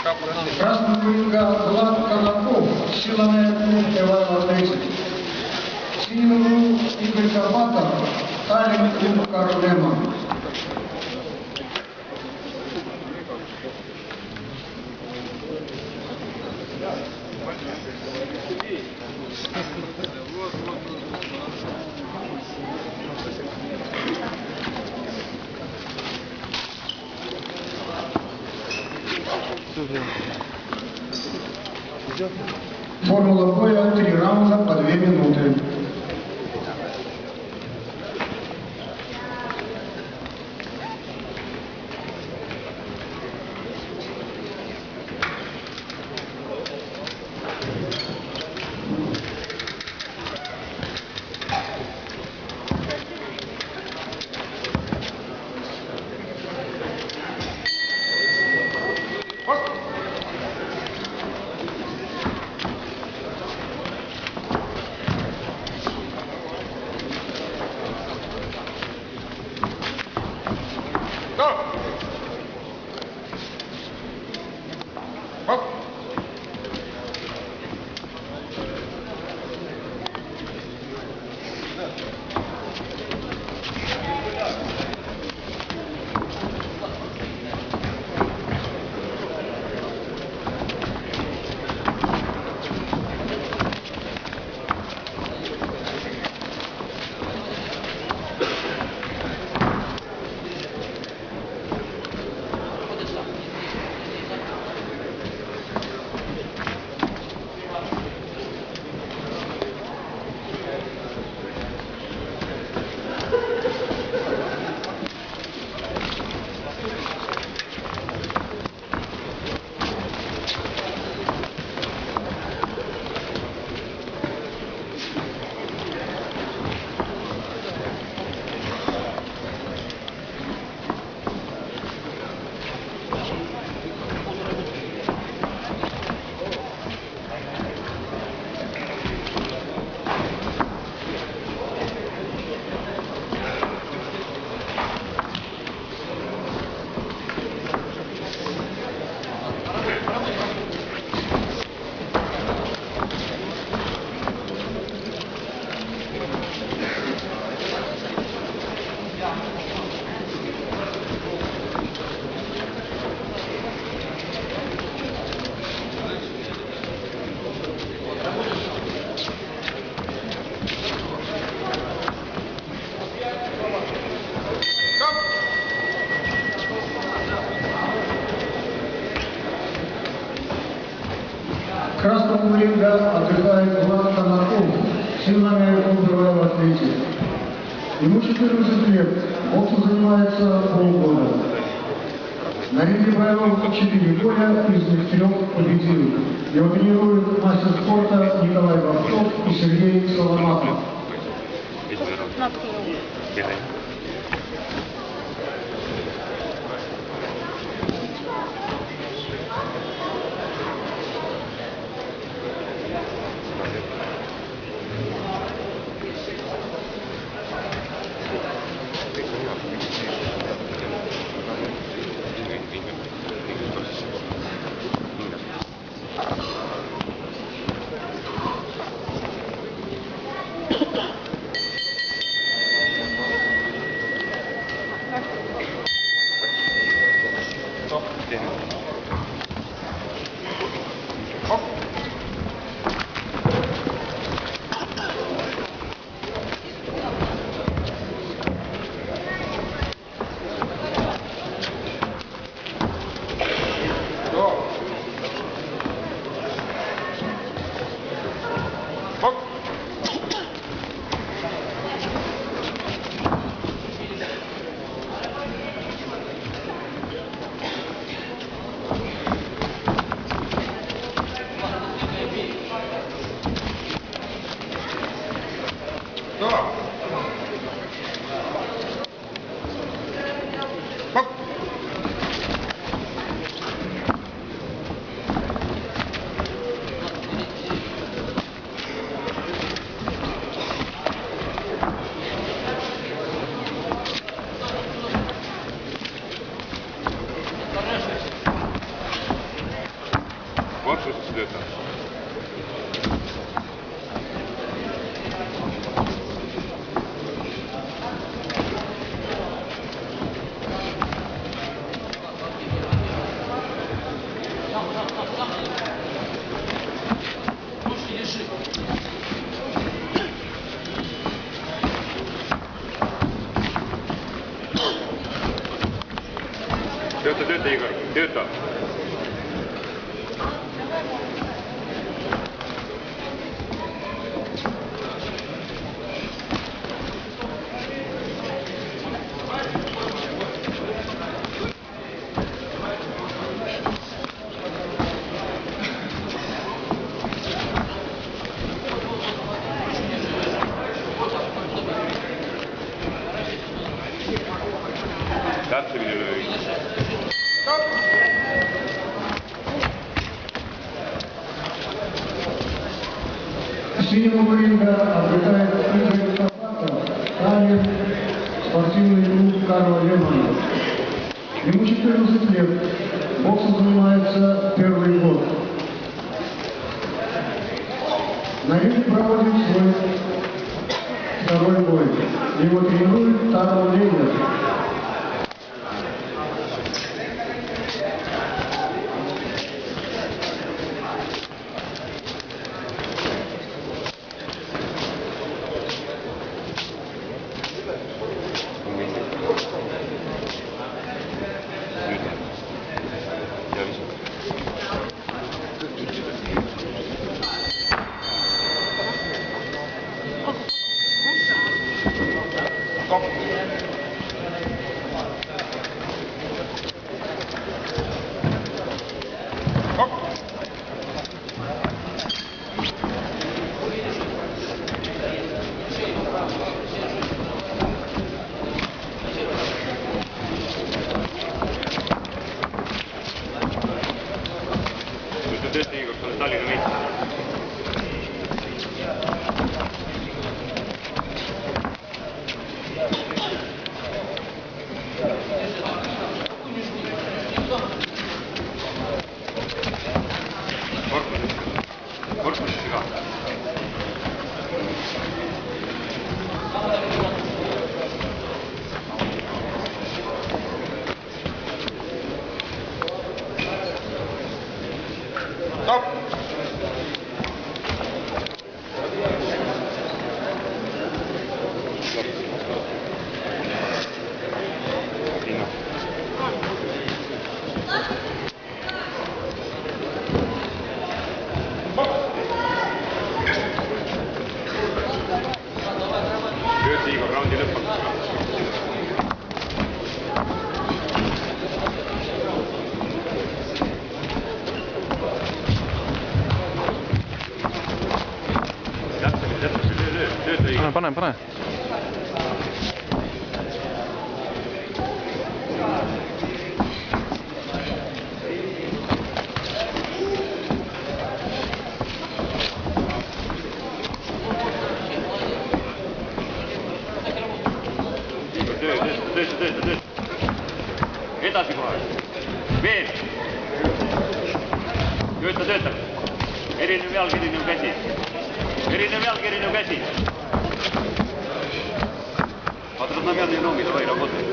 Красного ринга Влад Конаков, силами КВ-30. Синего Игорь Горбатов, Талин Клуб Карлема. Формула боя 3 раунда по 2 минуты. Красного ринга отдыхает Влад Конаков, силами фондового открытия. Ему 14 лет, боксом занимается полгода. На ринге провел 4 боя, из них 3 победил. Его тренирует мастер спорта Николай Бабков и Сергей Соломатов. Kus töötab? Tööta, Igor, tööta. Täpsemini löögi. Синего ринга обретает Игорь Копатов, ранен спортивный клуб Карла Лемона. Ему 14 лет, боксом занимается первый год. На ринге проводит свой второй бой. Его тренирует Таро Лейнер. Tõesti, Igor, sa oled Tallinna meister. Korpusesse ka. Stop! Tööti Igor raundi lõpus. Pane. Tööta. Edasi kohe. Veel. Tööta. Erinev jalg, erinev käsi. Erinev jalg, erinev käsi. Vaata, nad näevad ja noomi, davai, работай.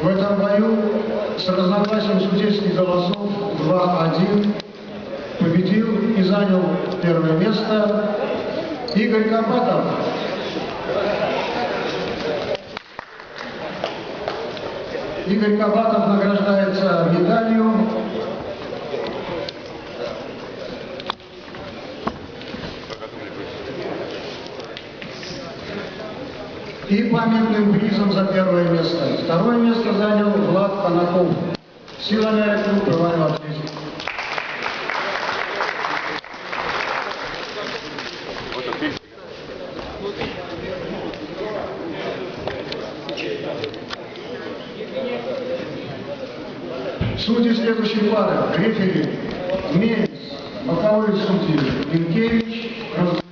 В этом бою с разногласием судейских голосов 2-1 победил и занял первое место Игорь Кабатов. Игорь Кабатов награждается медалью и памятным призом за первое место. Второе место занял Влад Конаков. Силами клуб «Рываева атлетика». Судьи следующей пары. Рефери Мельс, боковые судьи Линкевич,